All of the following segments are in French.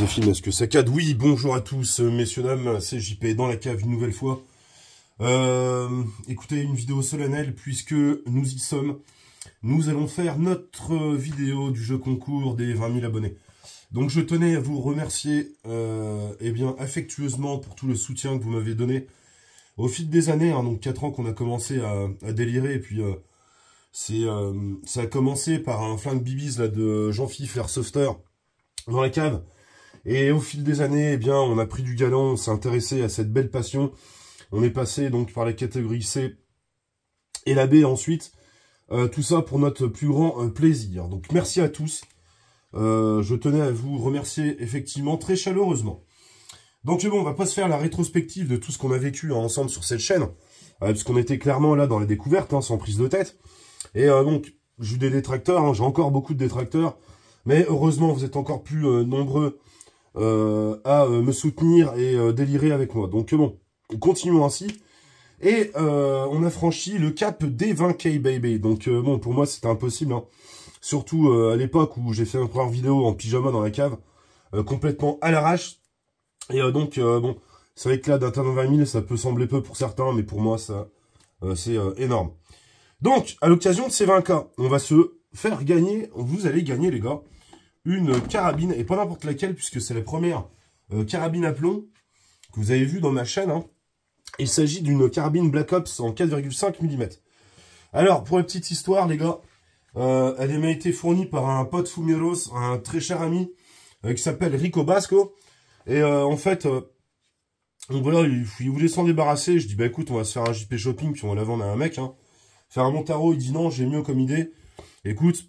ça filme, est-ce que ça cadre? Oui, bonjour à tous, messieurs, dames, c'est JP dans la cave une nouvelle fois. Écoutez, une vidéo solennelle puisque nous y sommes. Nous allons faire notre vidéo du jeu concours des 20 000 abonnés. Donc je tenais à vous remercier eh bien, affectueusement pour tout le soutien que vous m'avez donné au fil des années. Hein, donc 4 ans qu'on a commencé à délirer. Et puis ça a commencé par un flingue bibis là, de Jean-Philippe Airsofter dans la cave. Et au fil des années, eh bien, on a pris du galon, on s'est intéressé à cette belle passion. On est passé donc par la catégorie C et la B ensuite. Tout ça pour notre plus grand plaisir. Donc merci à tous. Je tenais à vous remercier effectivement très chaleureusement. Donc bon, on va pas se faire la rétrospective de tout ce qu'on a vécu ensemble sur cette chaîne. Parce qu'on était clairement là dans la découverte, hein, sans prise de tête. Et donc, j'ai eu des détracteurs, hein, j'ai encore beaucoup de détracteurs. Mais heureusement, vous êtes encore plus nombreux à me soutenir et délirer avec moi. Donc bon, continuons ainsi. Et on a franchi le cap des 20K baby. Donc bon, pour moi c'était impossible. Hein. Surtout à l'époque où j'ai fait ma première vidéo en pyjama dans la cave. Complètement à l'arrache. Et donc bon, c'est vrai que là d'atteindre 20 000 ça peut sembler peu pour certains. Mais pour moi ça c'est énorme. Donc à l'occasion de ces 20K, on va se faire gagner. Vous allez gagner les gars. Une carabine, et pas n'importe laquelle, puisque c'est la première carabine à plomb que vous avez vue dans ma chaîne. Hein. Il s'agit d'une carabine Black Ops en 4,5 mm. Alors, pour la petite histoire, les gars, elle m'a été fournie par un pote Fumeros, un très cher ami, qui s'appelle Rico Basco. Et en fait, voilà, il voulait s'en débarrasser. Je dis, bah écoute, on va se faire un JP Shopping, puis on va la vendre à un mec. Hein. Faire un Montaro, il dit non, j'ai mieux comme idée. Écoute,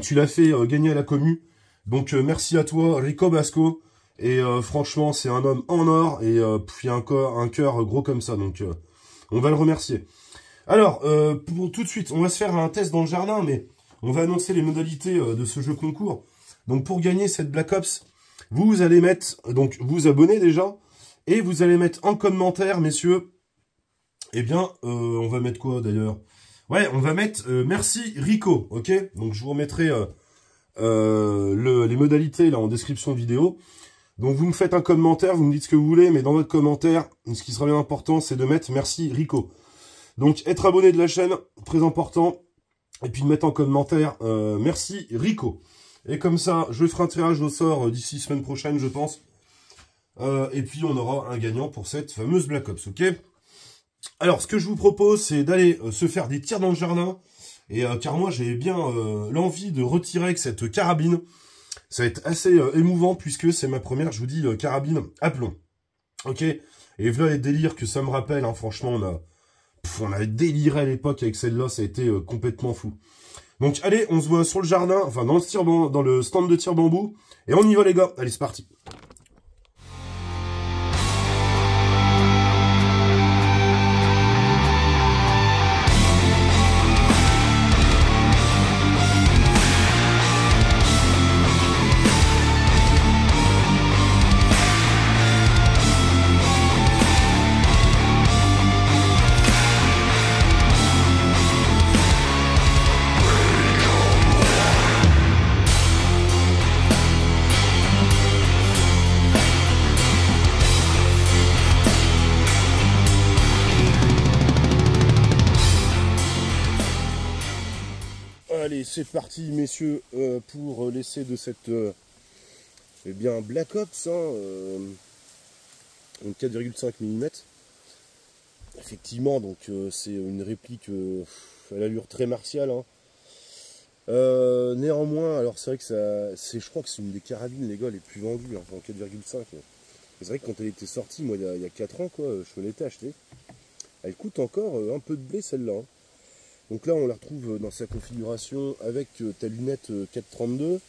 tu l'as fait gagner à la commu. Donc merci à toi, Rico Basco. Et franchement, c'est un homme en or. Et il y a un cœur gros comme ça. Donc on va le remercier. Alors, pour tout de suite, on va se faire un test dans le jardin. Mais on va annoncer les modalités de ce jeu concours. Donc pour gagner cette Black Ops, vous allez mettre, donc vous abonner déjà. Et vous allez mettre en commentaire, messieurs. Eh bien, on va mettre quoi d'ailleurs? Ouais, on va mettre merci Rico, ok? Donc je vous remettrai les modalités là en description vidéo. Donc vous me faites un commentaire, vous me dites ce que vous voulez, mais dans votre commentaire, ce qui sera bien important, c'est de mettre merci Rico. Donc être abonné de la chaîne, très important. Et puis de mettre en commentaire merci Rico. Et comme ça, je ferai un tirage au sort d'ici semaine prochaine, je pense. Et puis on aura un gagnant pour cette fameuse Black Ops, ok? Alors, ce que je vous propose, c'est d'aller se faire des tirs dans le jardin. Et car moi, j'ai bien l'envie de retirer avec cette carabine. Ça va être assez émouvant puisque c'est ma première, je vous dis, carabine à plomb. Ok. Et voilà les délires que ça me rappelle. Hein, franchement, on a déliré à l'époque avec celle-là. Ça a été complètement fou. Donc, allez, on se voit sur le jardin, enfin dans le stand de tir bambou. Et on y va les gars. Allez, c'est parti. Allez, c'est parti, messieurs, pour l'essai de cette eh bien, Black Ops, hein, 4,5 mm. Effectivement, donc c'est une réplique à l'allure très martiale. Hein. Néanmoins, alors c'est vrai que je crois que c'est une des carabines, les gars, les plus vendues, hein, en 4,5. C'est vrai que quand elle était sortie, moi, il y a 4 ans, quoi, je me l'étais achetée. Elle coûte encore un peu de blé, celle-là. Hein. Donc là, on la retrouve dans sa configuration avec ta lunette 432.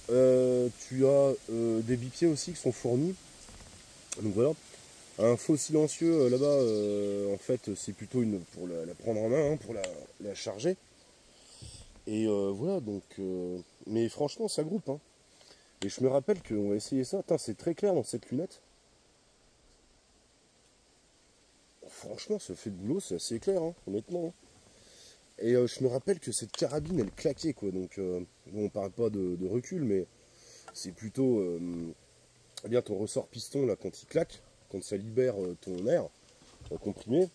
Tu as des bipieds aussi qui sont fournis. Donc voilà. Un faux silencieux là-bas, en fait, c'est plutôt pour la prendre en main, hein, pour la charger. Et voilà, donc... mais franchement, ça groupe. Hein. Et je me rappelle qu'on va essayer ça. C'est très clair dans cette lunette. Franchement, ça fait le boulot, c'est assez clair, hein, honnêtement. Hein. Et je me rappelle que cette carabine, elle claquait, quoi. Donc, bon, on parle pas de recul, mais c'est plutôt eh bien, ton ressort piston là, quand il claque, quand ça libère ton air comprimé,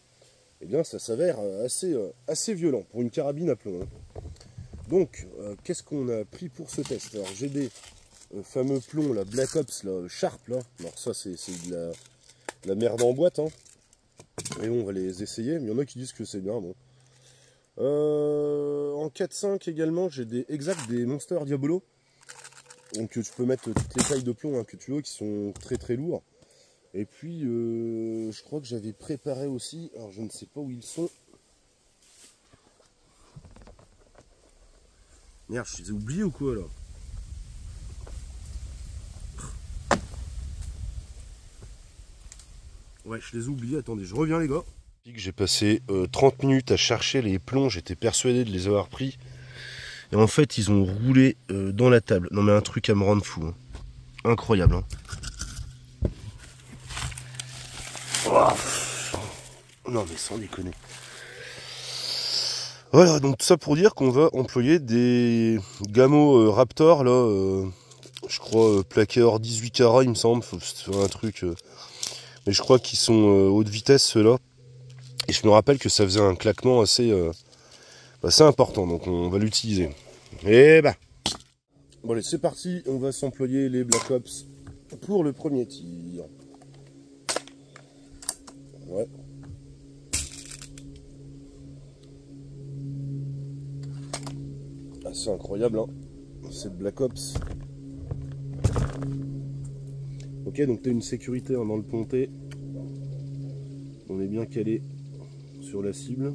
eh bien ça s'avère assez violent pour une carabine à plomb. Hein. Donc, qu'est-ce qu'on a pris pour ce test? Alors j'ai des fameux plombs, la Black Ops, là, Sharp, là. Alors ça c'est de la merde en boîte, hein. Et on va les essayer, mais il y en a qui disent que c'est bien, bon. En 4-5 également, j'ai des Monster Diabolo. Donc tu peux mettre toutes les tailles de plomb hein, que tu veux, qui sont très très lourds. Et puis, je crois que j'avais préparé aussi, alors je ne sais pas où ils sont. Merde, je les ai oubliés ou quoi là? Ouais, je les ai oubliés, attendez, je reviens les gars. J'ai passé 30 minutes à chercher les plombs, j'étais persuadé de les avoir pris. Et en fait, ils ont roulé dans la table. Non mais un truc à me rendre fou. Hein. Incroyable. Hein. Oh. Non mais sans déconner. Voilà, donc tout ça pour dire qu'on va employer des Gamo Raptor, là, je crois plaqués hors 18 carats, il me semble, faut faire un truc. Mais je crois qu'ils sont haute vitesse ceux-là. Et je me rappelle que ça faisait un claquement assez important, donc on va l'utiliser. Et bah bon allez, c'est parti, on va s'employer les Black Ops pour le premier tir. Ouais. C'est incroyable, hein. C'est Black Ops. Ok, donc tu as une sécurité hein, dans le ponté. On est bien calé sur la cible.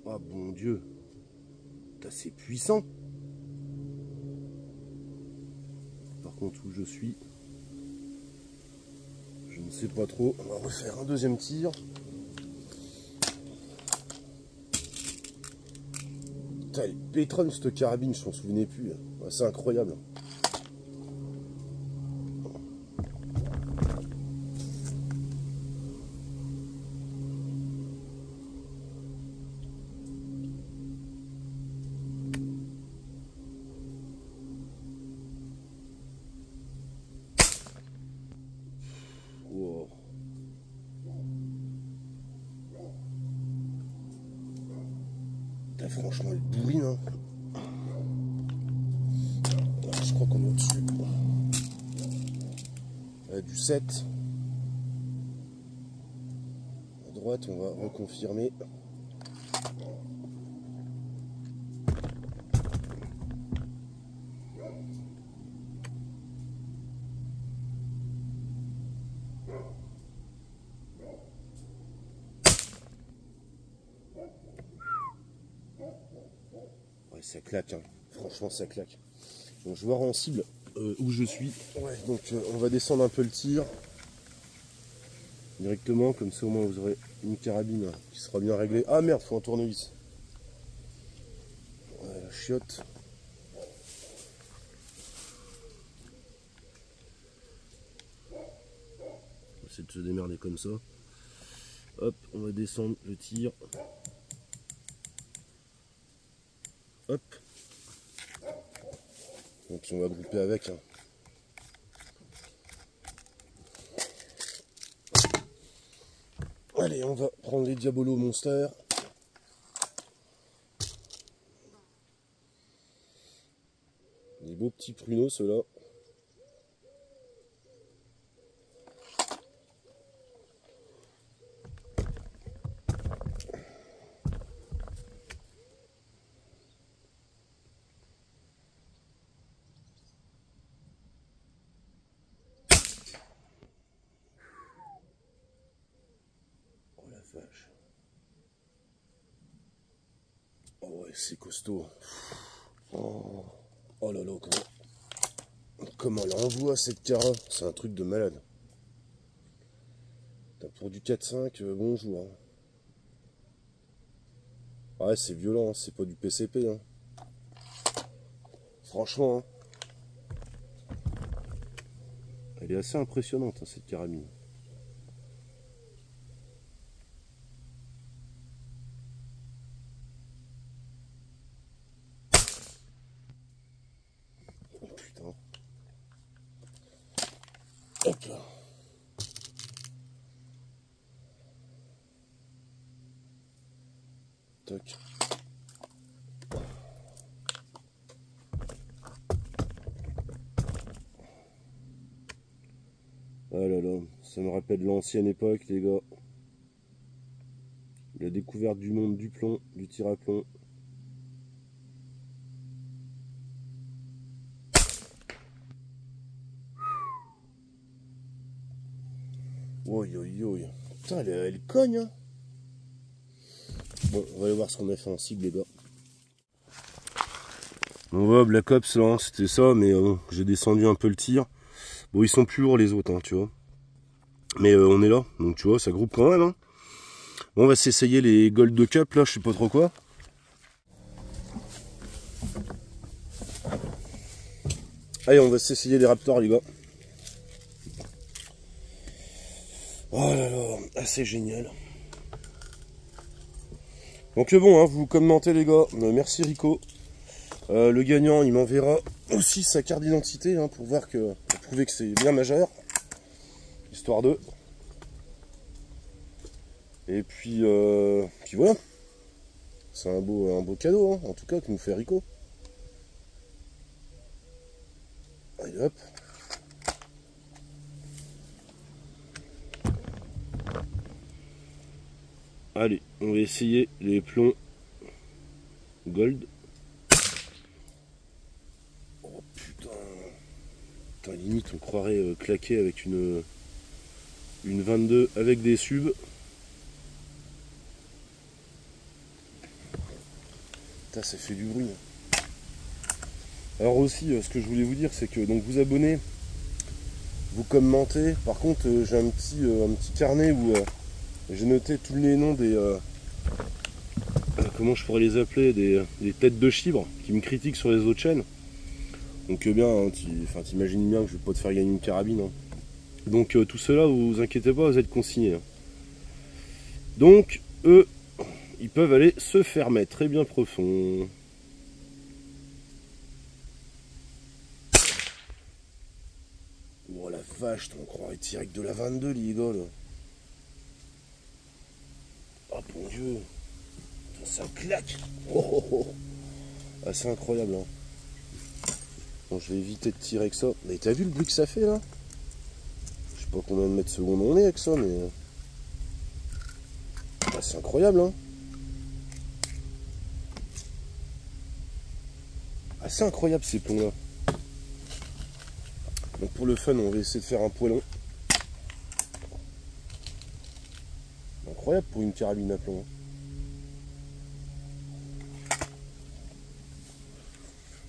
Ah bon Dieu, c'est puissant. Par contre où je suis, je ne sais pas trop. On va refaire un deuxième tir. Putain, elle pétronne cette carabine, je m'en souvenais plus. Ouais, c'est incroyable. Wow. Franchement, elle bourrine. Hein. Je crois qu'on est au-dessus. Du 7. À droite, on va reconfirmer. Ouais, ça claque, hein. Franchement ça claque. Donc je vais voir en cible où je suis. Ouais, donc on va descendre un peu le tir. Directement, comme ça au moins vous aurez une carabine qui sera bien réglée. Ah merde, faut un tournevis. Ouais, la chiotte. On va essayer de se démerder comme ça. Hop, on va descendre le tir. Hop. Donc on va grouper avec. Hein. Allez, on va prendre les Diabolo Monster. Des beaux petits pruneaux ceux-là. Oh ouais, c'est costaud. Oh, oh là là, comment elle envoie cette cara. C'est un truc de malade. Pour du 4-5, bonjour. Hein. Ouais, c'est violent, hein. C'est pas du PCP. Hein. Franchement, hein. Elle est assez impressionnante, hein, cette carabine. putain. Hop là. Tac. Ah là là, ça me rappelle l'ancienne époque, les gars. La découverte du monde du plomb, du tir à plomb. Oi, oi, oi. Putain, elle cogne, hein. Bon, on va aller voir ce qu'on a fait en cible, les gars. On va Black Ops, là, c'était ça, mais j'ai descendu un peu le tir. Bon, ils sont plus lourds, les autres, hein, tu vois. Mais on est là, donc tu vois, ça groupe quand même, hein. Bon, on va s'essayer les Gold Cup, là, je sais pas trop quoi. Allez, on va s'essayer les Raptors, les gars. Oh là là, assez génial. Donc bon, hein, vous commentez, les gars. Merci Rico. Le gagnant, il m'enverra aussi sa carte d'identité, hein, pour voir que, pour prouver que c'est bien majeur. Histoire de. Et puis voilà. C'est un beau cadeau, hein, en tout cas, que nous fait Rico. Allez hop. Allez, on va essayer les plombs Gold. Oh putain. Putain, limite on croirait claquer avec une 22 avec des subs. Putain, ça fait du bruit. Alors aussi, ce que je voulais vous dire, c'est que donc vous abonnez, vous commentez. Par contre, j'ai un petit carnet où j'ai noté tous les noms des... comment je pourrais les appeler, des têtes de chibre qui me critiquent sur les autres chaînes. Donc bien, hein, t'imagines bien que je vais pas te faire gagner une carabine. Hein. Donc tout cela, vous inquiétez pas, vous êtes consignés. Hein. Donc, eux, ils peuvent aller se faire mettre très bien profond. Oh la vache, on croirait tirer avec de la 22, les gars, là. Oh mon dieu, ça claque. Oh, oh, oh. Ah, c'est incroyable, hein. Bon, je vais éviter de tirer avec ça. Mais t'as vu le bruit que ça fait, là? Je sais pas combien de mètres secondes on est avec ça, mais... Ah, c'est incroyable, hein. Ah, c'est incroyable, ces plombs-là. Donc pour le fun, on va essayer de faire un poêlon. Incroyable pour une carabine à plomb.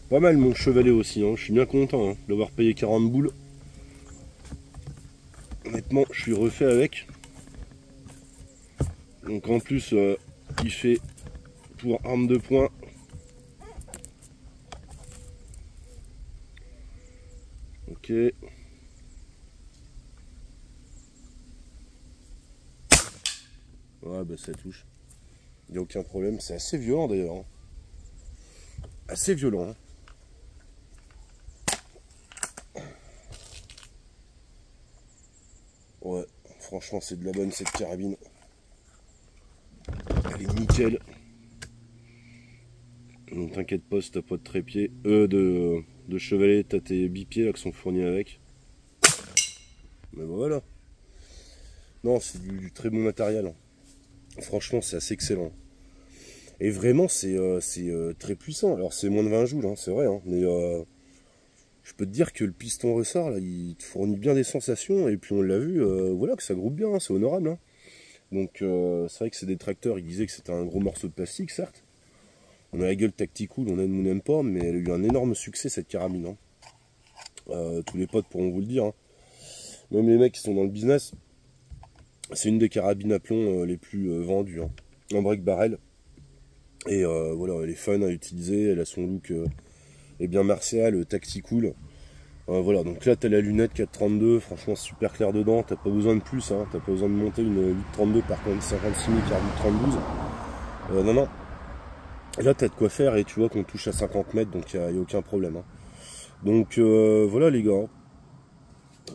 Pas mal mon chevalet aussi, hein. Je suis bien content, hein, d'avoir payé 40 boules. Honnêtement, je suis refait avec. Donc en plus, il fait pour arme de poing. Ok. Ouais, bah ça touche. Il n'y a aucun problème. C'est assez violent d'ailleurs. Hein. Assez violent. Hein. Ouais, franchement, c'est de la bonne cette carabine. Elle est nickel. Donc t'inquiète pas si t'as pas de trépied. De chevalet, t'as tes bipieds là qui sont fournis avec. Mais bon, voilà. Non, c'est du très bon matériel. Hein. Franchement, c'est assez excellent. Et vraiment, c'est très puissant. Alors, c'est moins de 20 joules, hein, c'est vrai. Hein, mais je peux te dire que le piston ressort, là, il te fournit bien des sensations. Et puis, on l'a vu, voilà, que ça groupe bien, hein, c'est honorable. Hein. Donc, c'est vrai que c'est des tracteurs, ils disaient que c'était un gros morceau de plastique, certes. On a la gueule Tacticool, on aime ou on n'aime pas, mais elle a eu un énorme succès, cette carabine. Hein. Tous les potes pourront vous le dire. Hein. Même les mecs qui sont dans le business, c'est une des carabines à plomb les plus vendues. Hein. En break barrel. Et voilà, elle est fun à utiliser, elle a son look bien martial, Tacticool. Voilà, donc là tu as la lunette 432, franchement super clair dedans, t'as pas besoin de plus, hein, t'as pas besoin de monter une 832 par contre 56 000 carabine 32. Non, non. Là t'as de quoi faire et tu vois qu'on touche à 50 mètres, donc il n'y a aucun problème. Hein. Donc voilà les gars.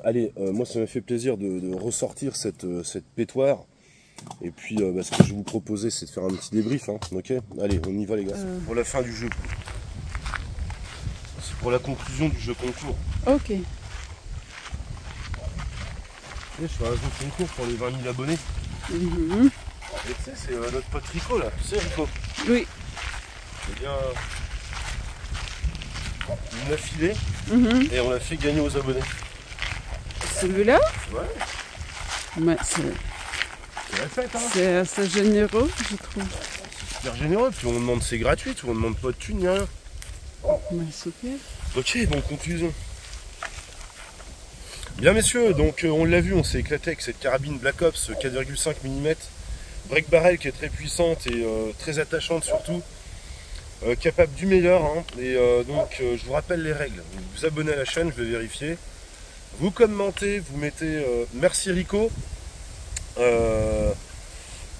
Allez, moi ça m'a fait plaisir de ressortir cette pétoire. Et puis ce que je vais vous proposer, c'est de faire un petit débrief, hein, ok? Allez, on y va les gars. Pour la fin du jeu. C'est pour la conclusion du jeu concours. Ok. Et je fais un jeu concours pour les 20 000 abonnés. Et tu sais, c'est notre pote Rico là. Tu sais Rico? Oui. Eh bien, il m'a filé et on l'a fait gagner aux abonnés. Celui-là? Ouais. Mais C'est la fête, hein. c'est assez généreux, je trouve. C'est super généreux. Puis on demande c'est gratuit, on demande pas de thunes ni rien. Mais super. Ok, donc conclusion. Bien messieurs, donc on l'a vu, on s'est éclaté avec cette carabine Black Ops 4,5 mm. Break barrel qui est très puissante et très attachante surtout. Capable du meilleur. Hein. Et donc je vous rappelle les règles. Vous vous abonnez à la chaîne, je vais vérifier. Vous commentez, vous mettez merci Rico.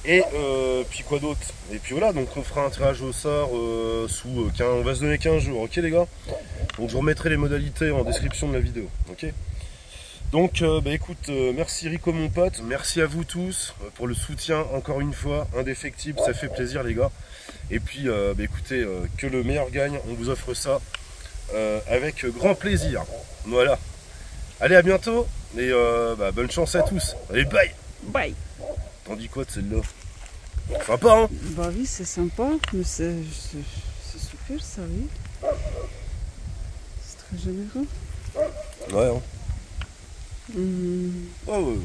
Et puis quoi d'autre? Et puis voilà, donc on fera un tirage au sort on va se donner 15 jours, ok les gars? Donc je vous remettrai les modalités en description de la vidéo, ok? Donc écoute, merci Rico mon pote, merci à vous tous pour le soutien encore une fois, indéfectible, ça fait plaisir les gars. Et puis écoutez, que le meilleur gagne, on vous offre ça avec grand plaisir. Voilà. Allez, à bientôt et bonne chance à tous. Allez, bye. Bye. T'en dis quoi de celle-là? Sympa, hein? Bah oui, c'est sympa, mais c'est super ça, oui. C'est très généreux. Ouais, hein. Mhm. Ouais.